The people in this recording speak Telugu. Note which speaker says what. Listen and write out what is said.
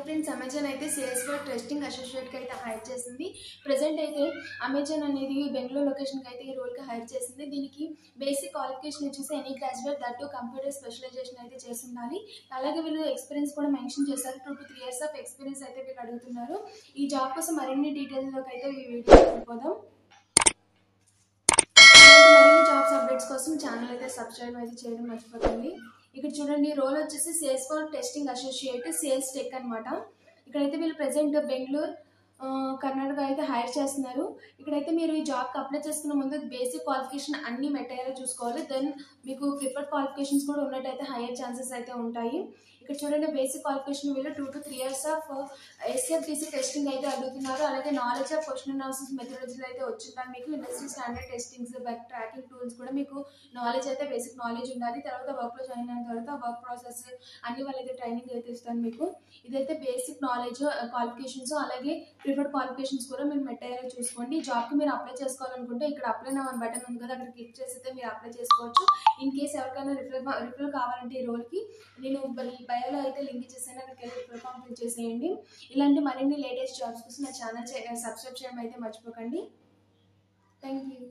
Speaker 1: ఫ్రెండ్స్, అమెజాన్ అయితే సేల్స్ ఫర్ టెస్టింగ్ అసోసియేట్కి అయితే హైర్ చేసింది. ప్రజెంట్ అయితే అమెజాన్ అనేది బెంగళూరు లొకేషన్కి అయితే ఈ రోల్కి హైర్ చేసింది. దీనికి బేసిక్ క్వాలిఫికేషన్ వచ్చేసి any graduate that computer specialization అయితే చేసి ఉండాలి. అలాగే వీళ్ళు ఎక్స్పీరియన్స్ కూడా మెన్షన్ చేశారు. 2 to 3 years ఆఫ్ ఎక్స్పీరియన్స్ అయితే వీళ్ళు అడుగుతున్నారు. ఈ జాబ్ కోసం మరిన్ని డీటెయిల్స్లోకి అయితే ఈ వీడియో వెళ్ళిపోదాం. మరిన్ని జాబ్స్ అప్డేట్స్ కోసం ఛానల్ అయితే సబ్స్క్రైబ్ అయితే చేయడం మర్చిపోతుంది. ఇక్కడ చూడండి, రోల్ వచ్చేసి sales for testing associate sales tech అనమాట. ఇక్కడైతే వీళ్ళు ప్రెసెంట్ బెంగళూరు కర్ణాటక అయితే హైర్ చేస్తున్నారు. ఇక్కడైతే మీరు ఈ జాబ్కి అప్లై చేసుకున్న ముందు బేసిక్ క్వాలిఫికేషన్ అన్ని మెటీరియల్ చూసుకోవాలి. దెన్ మీకు ప్రిఫర్డ్ క్వాలిఫికేషన్స్ కూడా ఉన్నట్టయితే హైయర్ ఛాన్సెస్ అయితే ఉంటాయి. ఇక్కడ చూడండి, బేసిక్ క్వాలిఫికేషన్ వీళ్ళు 2 to 3 years ఆఫ్ ఎస్ఎఫ్టీసీ టెస్టింగ్ అయితే అడుగుతున్నారు. అలాగే నాలెడ్జ్ ఆఫ్ క్వశ్చన్ అనాలిసిస్ మెథడాలజీలు అయితే వచ్చింటారు. మీకు industry standard testings, work tracking tools కూడా మీకు నాలెడ్జ్ అయితే బేసిక్ నాలెడ్జ్ ఉండాలి. తర్వాత వర్క్లో జాయిన్ అయిన తర్వాత వర్క్ ప్రాసెస్ అన్ని వాళ్ళైతే ట్రైనింగ్ అయితే ఇస్తారు మీకు. ఇదైతే బేసిక్ నాలెడ్జ్ క్వాలిఫికేషన్స్, అలాగే ప్రిఫర్డ్ క్వాలిఫికేషన్స్ కూడా మీరు మెటీరియల్ చూసుకోండి. ఈ జాబ్కి మీరు అప్లై చేసుకోవాలనుకుంటే ఇక్కడ అప్లై నౌ అని బటన్ ఉంది కదా, అక్కడ క్లిక్ చేసి అయితే మీరు అప్లై చేసుకోవచ్చు. ఇన్ కేసు ఎవరికైనా రిఫరల్ కావాలంటే ఈ రోల్కి నేను బయోలో అయితే లింక్ ఇచ్చేసాను, అక్కడికి వెళ్ళి రిఫరల్ ఫామ్ ఫిల్ చేసేయండి. ఇలాంటి మరిన్ని లేటెస్ట్ జాబ్స్ కోసం నా ఛానల్ సబ్స్క్రైబ్ చేయడం అయితే మర్చిపోకండి. Thank you.